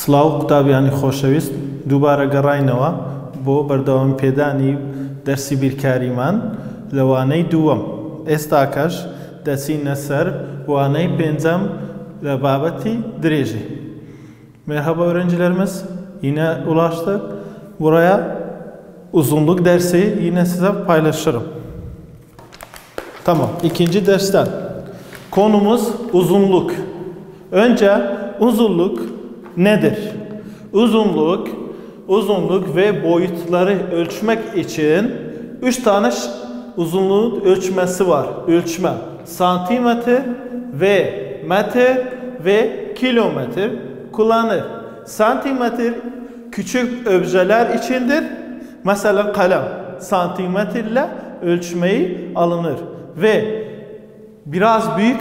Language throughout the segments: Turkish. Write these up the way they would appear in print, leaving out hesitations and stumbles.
سلااو قوتابیانی خۆشەویست دووبارە گەڕاینەوە بۆ بەردەوام پێدانی دەرسی بیرکاریمان لە وانەی دووەم. ئێستاکەش دەچینە سەر وانەی پێنجەم لە بابەتی درێژی. Merhaba öğrencilerimiz, yine ulaştık. Buraya uzunluk dersi yine size paylaşırım. Tamam, ikinci dersten. Konumuz uzunluk. Önce uzunluk nedir? Uzunluk ve boyutları ölçmek için 3 tane uzunluğun ölçmesi var. Ölçme. Santimetre ve metre ve kilometre kullanır. Santimetre küçük objeler içindir. Mesela kalem santimetre ile ölçmeyi alınır. Ve biraz büyük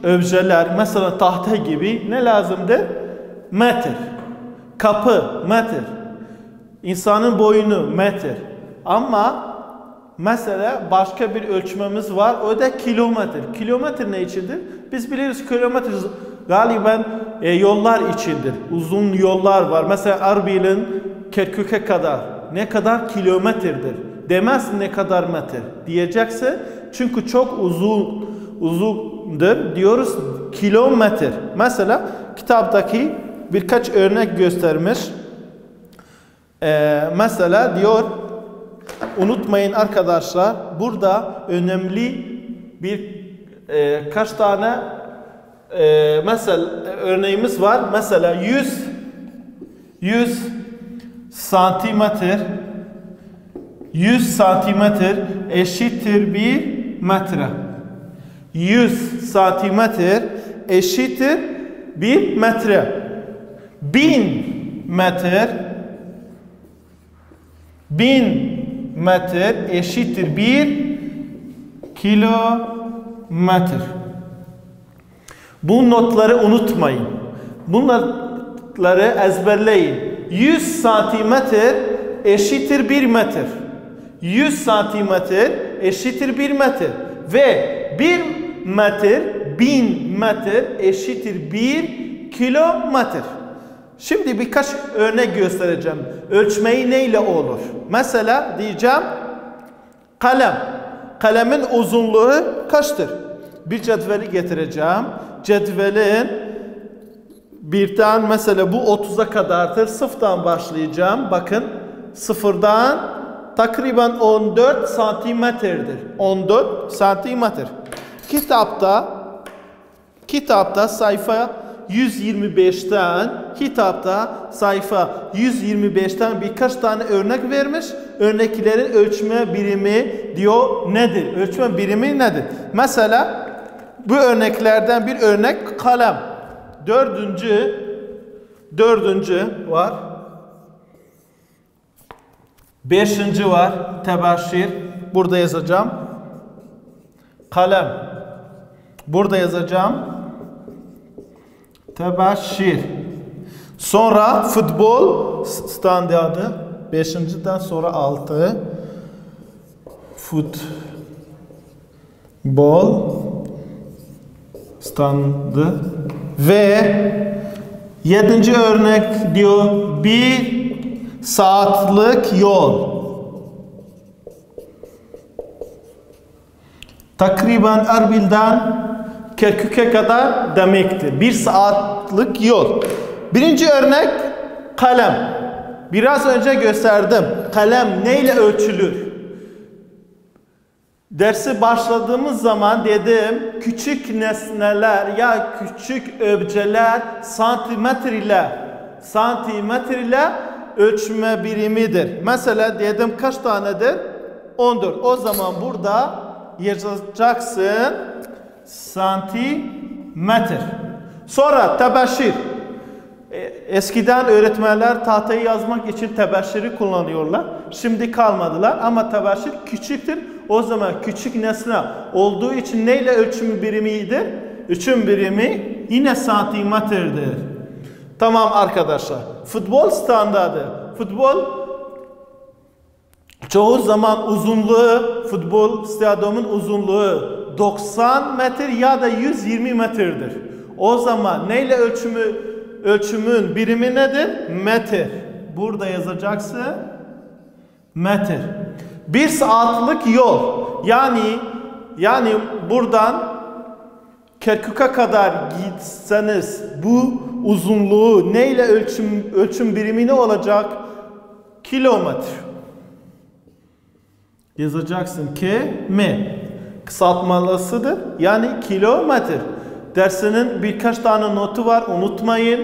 objeler mesela tahta gibi ne lazımdır? Metre. Kapı metre. İnsanın boyunu metre. Ama mesela başka bir ölçmemiz var. O da kilometre. Kilometre ne içindir? Biz biliriz kilometre galiba yollar içindir. Uzun yollar var. Mesela Erbil'in Kerkük'e kadar ne kadar kilometredir. Demez ne kadar metre. Diyeceksin. Çünkü çok uzundur. Diyoruz kilometre. Mesela kitaptaki birkaç örnek göstermiş. Mesela diyor, unutmayın arkadaşlar, burada önemli kaç tane mesela örneğimiz var. Mesela 100 santimetre eşittir 1 metre. 100 santimetre eşittir 1 metre. 1000 metre eşittir 1 kilometre. Bu notları unutmayın. Bunları ezberleyin. 100 santimetre eşittir 1 metre. 100 santimetre eşittir 1 metre. Ve 1 metre, 1000 metre eşittir 1 kilometre. Şimdi birkaç örnek göstereceğim. Ölçmeyi neyle olur? Mesela diyeceğim kalem. Kalemin uzunluğu kaçtır? Bir cetveli getireceğim. Cetvelin birden mesela bu 30'a kadardır. Sıfırdan başlayacağım. Bakın sıfırdan takriben 14 santimetredir. 14 santimetre. Kitapta sayfa 125'ten birkaç tane örnek vermiş. Örneklerin ölçme birimi diyor nedir? Ölçme birimi nedir? Mesela bu örneklerden bir örnek kalem. Dördüncü var. 5. var. Tebeşir. Burada yazacağım. Kalem. Burada yazacağım. Tebeşir. Sonra futbol standardı. 5.den sonra 6. Futbol standı. Ve 7. örnek diyor 1 saatlik yol. Takriben Erbil'den Kerkük'e kadar demektir. 1 saatlik yol. Birinci örnek kalem. Biraz önce gösterdim. Kalem neyle ölçülür? Dersi başladığımız zaman dedim küçük nesneler ya küçük objeler santimetre ile ölçme birimidir. Mesela dedim kaç tanedir? 14. O zaman burada yazacaksın santimetre. Sonra tebeşir. Eskiden öğretmenler tahtayı yazmak için tebeşiri kullanıyorlar. Şimdi kalmadılar ama tebeşir küçüktür. O zaman küçük nesne olduğu için neyle ölçüm birimidir? Ölçüm birimi yine santimetredir. Tamam arkadaşlar. Futbol standardı. Futbol çoğu zaman futbol stadyumunun uzunluğu 90 metre ya da 120 metredir. O zaman neyle ölçümün birimi nedir? Metre. Burada yazacaksın metre. 1 saatlik yol. Yani buradan Kerkük'e kadar gitseniz bu uzunluğu neyle ölçüm birimi ne olacak? Kilometre. Yazacaksın m. Kısaltmalısıdır. Yani kilometre. Dersinin birkaç tane notu var. Unutmayın.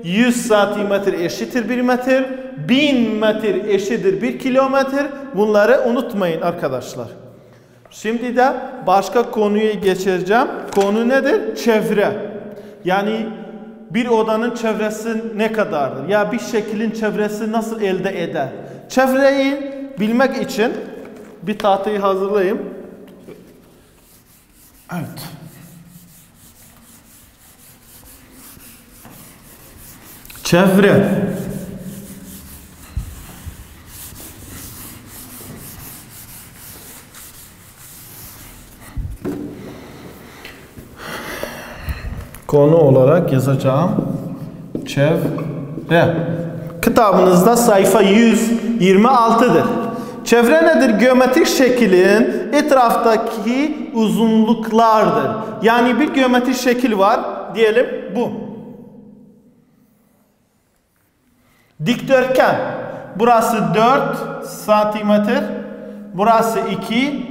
100 santimetre eşittir 1 metre. 1000 metre eşittir 1 kilometre. Bunları unutmayın arkadaşlar. Şimdi de başka konuya geçeceğim. Konu nedir? Çevre. Yani bir odanın çevresi ne kadardır? Ya bir şeklin çevresi nasıl elde eder? Çevreyi bilmek için bir tahtayı hazırlayayım. Evet. Çevre. Konu olarak yazacağım. Çevre. Kitabınızda sayfa 126'dır. Çevre nedir? Geometrik şeklin etraftaki uzunluklardır. Yani bir geometrik şekil var. Diyelim bu. Dikdörtgen. Burası 4 santimetre. Burası 2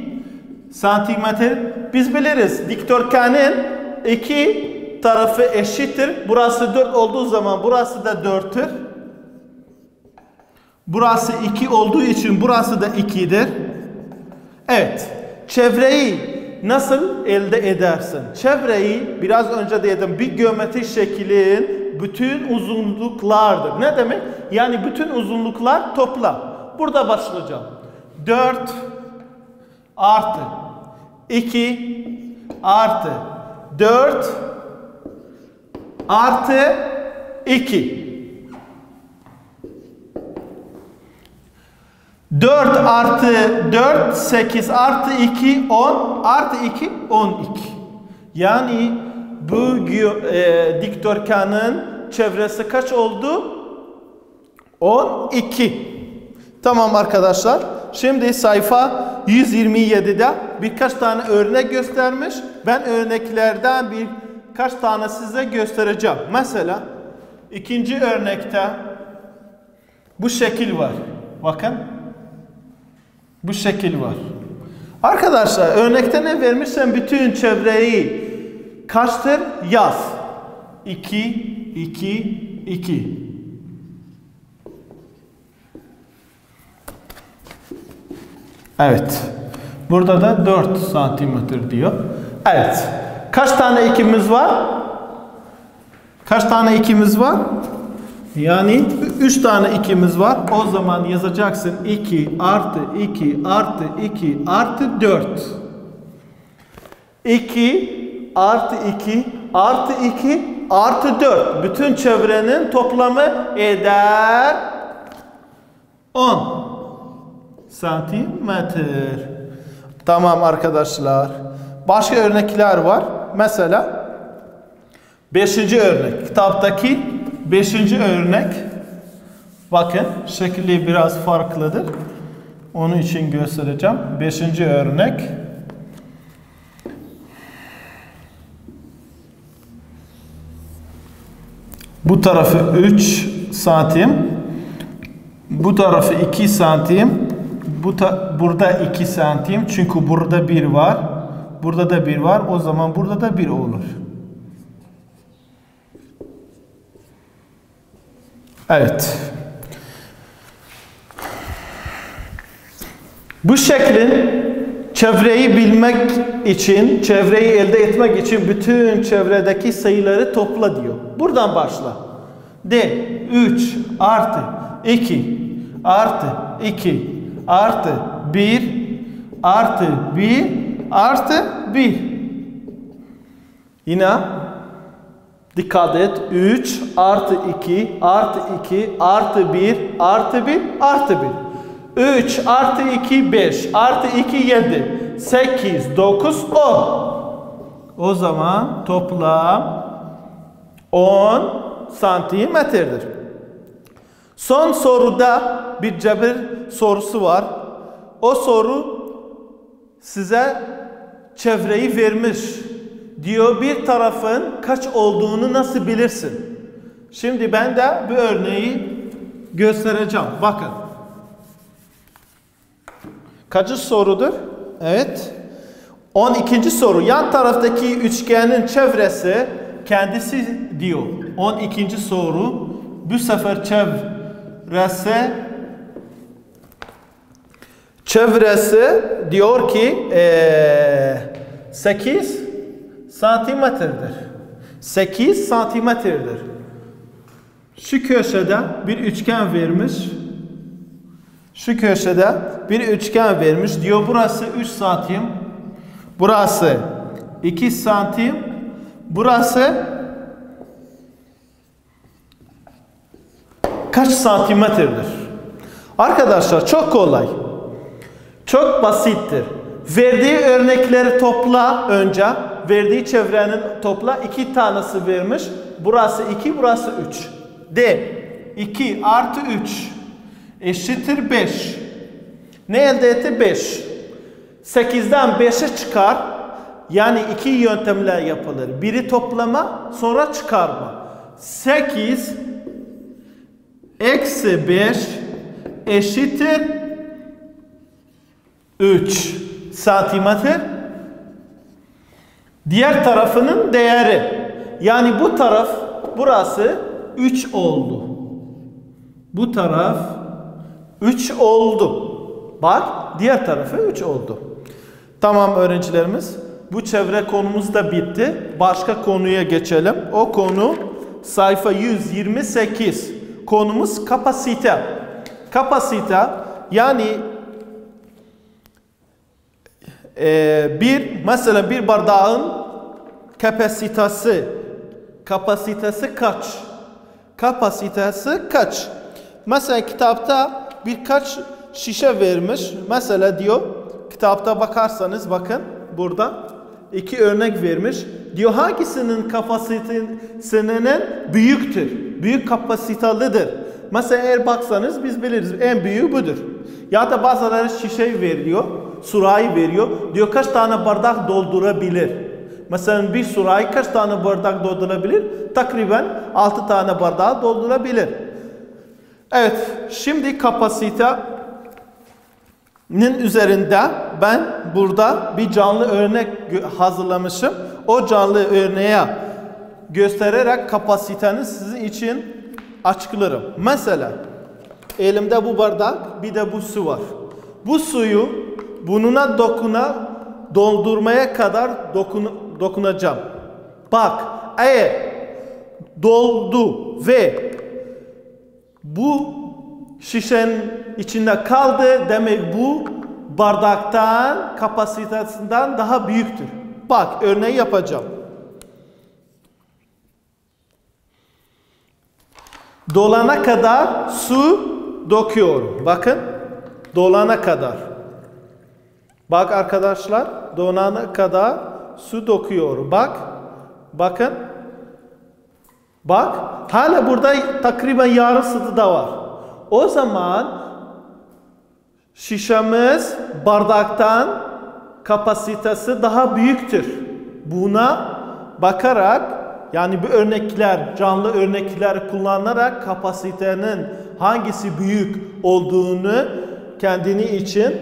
santimetre. Biz biliriz. Dikdörtgenin iki tarafı eşittir. Burası 4 olduğu zaman burası da 4'tür. Burası 2 olduğu için burası da 2'dir. Evet. Çevreyi nasıl elde edersin? Çevreyi biraz önce dedim bir geometrik şeklin bütün uzunluklardır. Ne demek? Yani bütün uzunluklar topla. Burada başlayacağım. 4 artı 2 artı 4 artı 2. 4 artı 4 8 artı 2 10 artı 2 12. Yani bu dikdörtgenin çevresi kaç oldu? 12. Tamam arkadaşlar. Şimdi sayfa 127'de birkaç tane örnek göstermiş. Ben örneklerden birkaç tane size göstereceğim. Mesela ikinci örnekte bu şekil var. Bakın. Bu şekil var. Arkadaşlar örnekte ne vermişsem bütün çevreyi kaçtır? Yaz. 2, 2, 2. Evet. Burada da 4 santimetre diyor. Evet. Kaç tane ikimiz var? Kaç tane ikimiz var? Yani 3 tane ikimiz var. O zaman yazacaksın 2 artı 2 artı 2 artı 4. 2 artı 2 artı 2 artı 4. Bütün çevrenin toplamı eder 10 santimetre. Tamam arkadaşlar. Başka örnekler var. Mesela 5. örnek. Kitaptaki 5. örnek. Bakın şekli biraz farklıdır. Onun için göstereceğim. 5. örnek. Bu tarafı 3 santim. Bu tarafı 2 santim. Burada 2 santim. Çünkü burada 1 var. Burada da 1 var. O zaman burada da 1 olur. Evet. Bu şeklin çevreyi bilmek için, çevreyi elde etmek için bütün çevredeki sayıları topla diyor. Buradan başla. D 3 artı 2 artı 2 artı 1 artı 1 artı 1. Yine dikkat et. 3 artı 2 artı 2 artı 1 artı 1 artı 1. 3 artı 2 5 artı 2 7 8 9 10. O zaman toplam 10 santimetredir. Son soruda bir cebir sorusu var. O soru size çevreyi vermiş. Diyor bir tarafın kaç olduğunu nasıl bilirsin? Şimdi ben de bir örneği göstereceğim. Bakın. Kaçıncı sorudur? Evet. 12. soru. Yan taraftaki üçgenin çevresi kendisi diyor. 12. soru. Bu sefer çevresi diyor ki 8 santimetredir. 8 santimetredir. Şu köşede bir üçgen vermiş. Şu köşede bir üçgen vermiş. Diyor burası 3 santim. Burası 2 santim. Burası kaç santimetredir? Arkadaşlar çok kolay. Çok basittir. Verdiği örnekleri topla önce. Verdiği çevrenin topla. 2 tanesi vermiş. Burası 2, burası 3. De 2 artı 3 eşittir 5. Ne elde etti? 5. 8'den 5'e çıkar. Yani iki yöntemle yapılır. Biri toplama, sonra çıkarma. 8 eksi 5 eşittir 3 santimetre. Diğer tarafının değeri. Yani bu taraf, burası 3 oldu. Bu taraf 3 oldu. Bak, diğer tarafı 3 oldu. Tamam öğrencilerimiz. Bu çevre konumuz da bitti. Başka konuya geçelim. O konu sayfa 128. Konumuz kapasite. Kapasite yani mesela bir bardağın kapasitesi kaç? Kapasitesi kaç? Mesela kitapta birkaç şişe vermiş. Mesela diyor, kitapta bakarsanız bakın burada 2 örnek vermiş. Diyor hangisinin kapasitesinin büyüktür? Büyük kapasitelidir. Mesela eğer baksanız biz biliriz en büyüğü budur. Ya da bazıları şişe veriyor, sürahi veriyor. Diyor kaç tane bardak doldurabilir? Mesela bir sürahi kaç tane bardak doldurabilir? Takriben 6 tane bardağı doldurabilir. Evet, şimdi kapasitenin üzerinde ben burada bir canlı örnek hazırlamışım. O canlı örneğe göstererek kapasiteni sizin için açıklarım. Mesela elimde bu bardak, bir de bu su var. Bu suyu bununla doldurmaya kadar dokunacağım. Bak, eğer doldu ve bu şişenin içinde kaldı, demek bu bardaktan kapasitesinden daha büyüktür. Bak, örneği yapacağım. Dolana kadar su döküyorum. Bakın, dolana kadar. Bak arkadaşlar, dolana kadar su döküyorum. Bak, bakın. Bak, hala burada takriben yarısı da var. O zaman şişemiz bardaktan kapasitesi daha büyüktür. Buna bakarak, yani bu örnekler, canlı örnekler kullanarak kapasitenin hangisi büyük olduğunu kendini için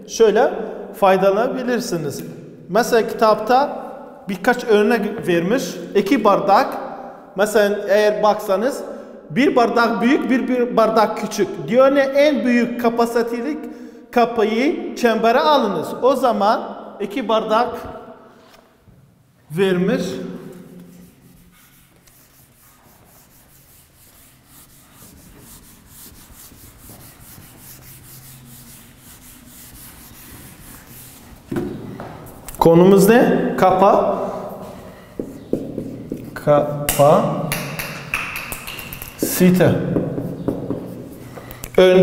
şöyle faydalanabilirsiniz. Mesela kitapta birkaç örnek vermiş. 2 bardak. Mesela eğer baksanız bir bardak büyük, bir bardak küçük. Diyor ne, en büyük kapasitelik kapıyı çembere alınız. O zaman 2 bardak vermiş. Konumuz ne? Kapasite.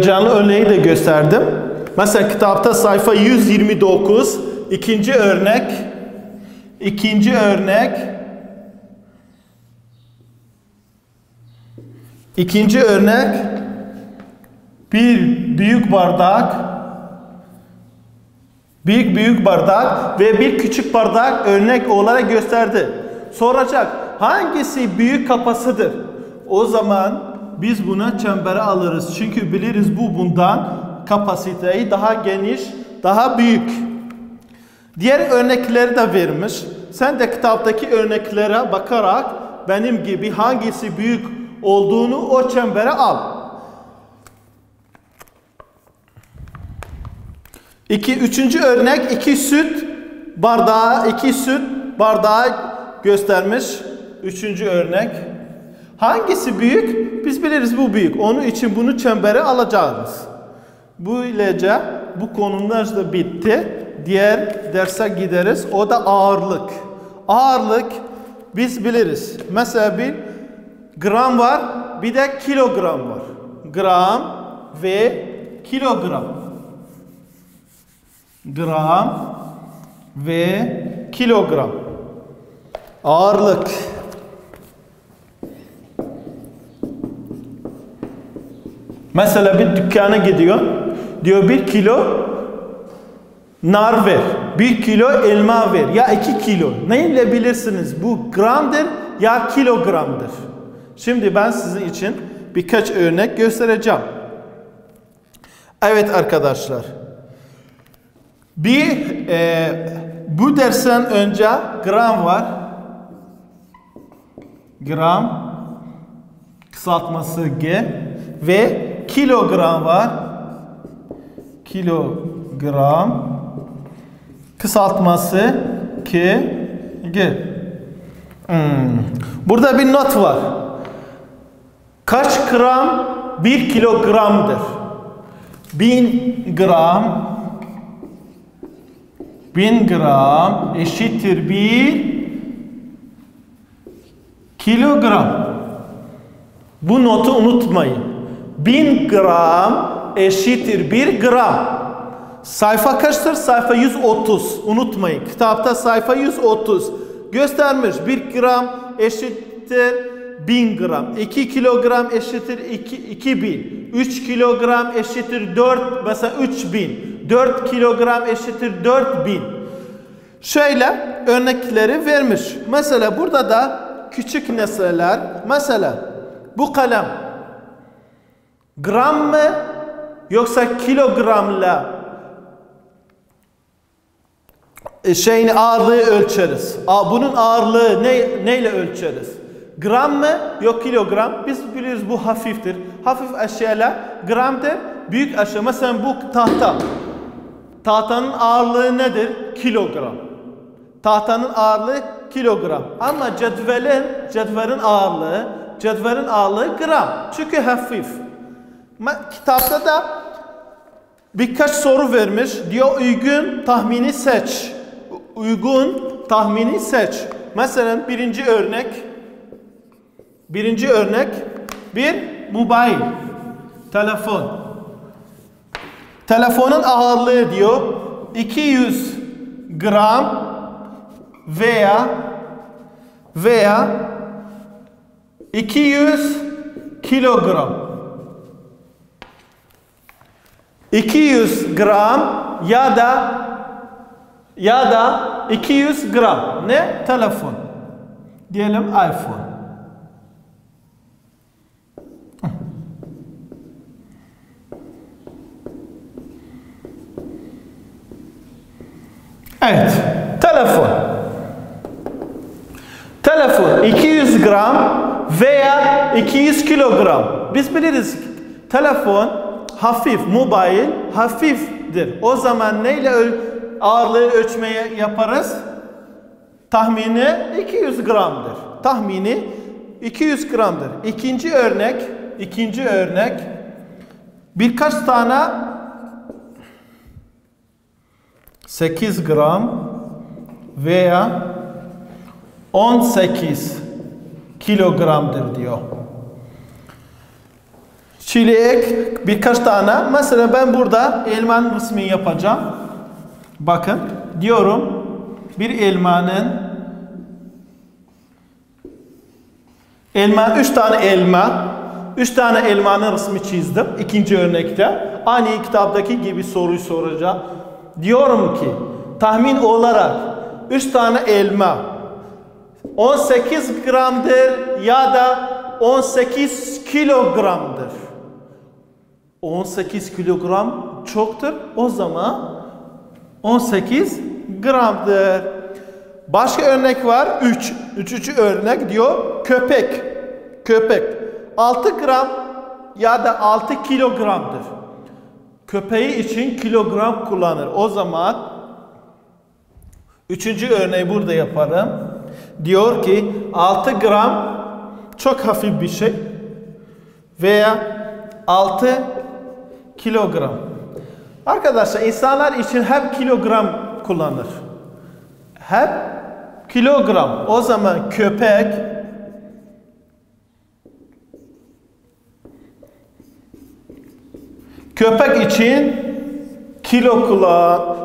Canlı örneği de gösterdim. Mesela kitapta sayfa 129, ikinci örnek. İkinci örnek, bir büyük bardak, büyük bardak ve bir küçük bardak örnek olarak gösterdi. Soracak, hangisi büyük kapasıdır? O zaman biz buna çembere alırız. Çünkü biliriz bu bundan kapasiteyi daha geniş, daha büyük. Diğer örnekleri de vermiş. Sen de kitaptaki örneklere bakarak benim gibi hangisi büyük olduğunu o çembere al. Üçüncü örnek iki süt bardağı göstermiş. Üçüncü örnek. Hangisi büyük? Biz biliriz bu büyük. Onun için bunu çembere alacağız. Böylece bu konular da bitti. Diğer derse gideriz. O da ağırlık. Ağırlık biz biliriz. Mesela bir gram var, bir de kilogram var. Gram ve kilogram. Gram ve kilogram. Ağırlık. Mesela bir dükkana gidiyor. Diyor 1 kilo nar ver. 1 kilo elma ver. Ya 2 kilo. Neyle bilirsiniz? Bu gramdır ya kilogramdır. Şimdi ben sizin için birkaç örnek göstereceğim. Evet arkadaşlar. Bu dersten önce gram var. Gram kısaltması G ve kilogram var. Kilogram kısaltması G. Burada bir not var. Kaç gram 1 kilogramdır? 1000 gram eşittir 1 kilogram. Bu notu unutmayın. 1000 gram eşittir 1 gram. Sayfa kaçtır? Sayfa 130. Unutmayın. Kitapta sayfa 130. Göstermiş. 1 gram eşittir 1000 gram. 2 kilogram eşittir 2000. 3 kilogram eşittir 4. Mesela 3000. 4 kilogram eşittir 4000. Şöyle örnekleri vermiş. Mesela burada da küçük nesneler. Mesela bu kalem gram mı yoksa kilogramla ağırlığı ölçeriz. Bunun ağırlığı neyle ölçeriz? Gram mı yok kilogram? Biz biliyoruz bu hafiftir. Hafif eşyalar gramdır. Büyük eşya mesela bu tahta. Tahtanın ağırlığı nedir? Kilogram. Tahtanın ağırlığı kilogram. Ama cetvelin ağırlığı gram. Çünkü hafif. Kitapta da birkaç soru vermiş. Diyor uygun tahmini seç. Uygun tahmini seç. Mesela birinci örnek bir mobil telefon. Telefonun ağırlığı diyor 200 gram veya 200 kilogram. 200 gram ya da 200 gram. Ne? Telefon. Diyelim iPhone. Evet. Telefon 200 gram veya 200 kilogram. Biz biliriz telefon hafif, mobil hafiftir. O zaman neyle ağırlığı ölçmeye yaparız? Tahmini 200 gramdır. Tahmini 200 gramdır. İkinci örnek birkaç tane 8 gram veya 18 kilogramdır diyor. Çilek birkaç tane. Mesela ben burada elmanın resmini yapacağım. Bakın diyorum bir elma 3 tane elma 3 tane elmanın resmi çizdim. İkinci örnekte. Aynı kitaptaki gibi soruyu soracağım. Diyorum ki tahmin olarak 3 tane elma 18 gramdır ya da 18 kilogramdır. 18 kilogram çoktur. O zaman 18 gramdır. Başka örnek var. Üçüncü örnek diyor köpek. Köpek 6 gram ya da 6 kilogramdır. Köpeği için kilogram kullanır. O zaman üçüncü örneği burada yaparım. Diyor ki 6 gram çok hafif bir şey veya 6 kilogram. Arkadaşlar insanlar için hep kilogram kullanır. Hep kilogram. O zaman köpek için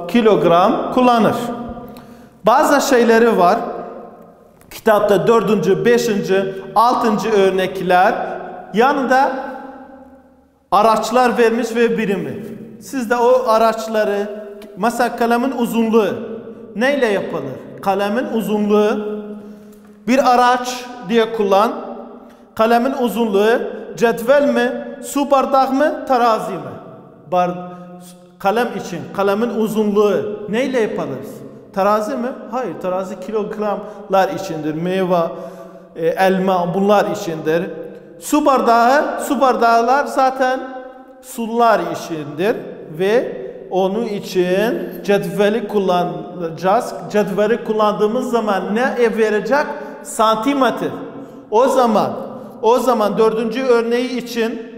kilogram kullanır. Bazı şeyleri var. Kitapta 4. 5. 6. örnekler yanında araçlar vermiş ve birimi. Siz de o araçları mesela kalemin uzunluğu neyle yapılır? Kalemin uzunluğu bir araç diye kullan. Kalemin uzunluğu cetvel mi, su bardağı mı, terazi mi? Kalem için kalemin uzunluğu neyle yapılır? Terazi mi? Hayır, terazi kilogramlar içindir. Meyve, elma bunlar içindir. Su bardağlar zaten sular içindir ve onun için cetveli kullanacağız. Cetveli kullandığımız zaman ne verecek? Santimetre. O zaman dördüncü örneği için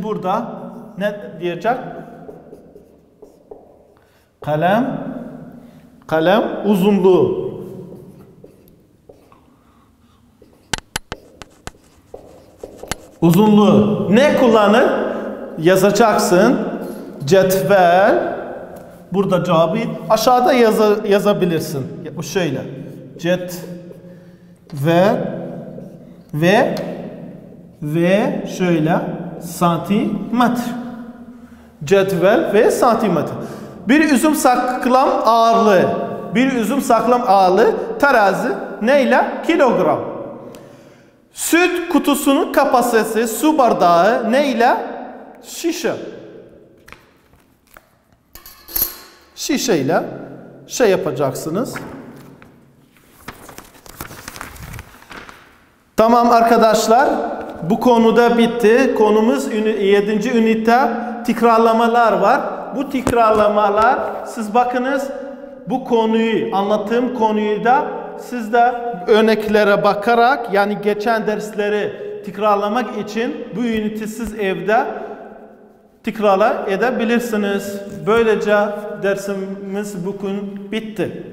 burada ne diyecek? Kalem uzunluğu. Uzunluğu ne kullanır? Yazacaksın. Cetvel. Burada cevabı aşağıda yazabilirsin. Bu şöyle. Cetvel ve şöyle santimetre. Cetvel ve santimetre. Bir üzüm saklam ağırlığı terazi neyle? Kilogram. Süt kutusunun kapasitesi su bardağı neyle? Şişe. Şişeyle şey yapacaksınız. Tamam arkadaşlar. Bu konuda bitti. Konumuz 7. ünite tekrarlamalar var. Bu tekrarlamalar siz bakınız bu konuyu anlattığım konuyu da siz de örneklere bakarak yani geçen dersleri tekrarlamak için bu ünite siz evde tekrar edebilirsiniz. Böylece dersimiz bugün bitti.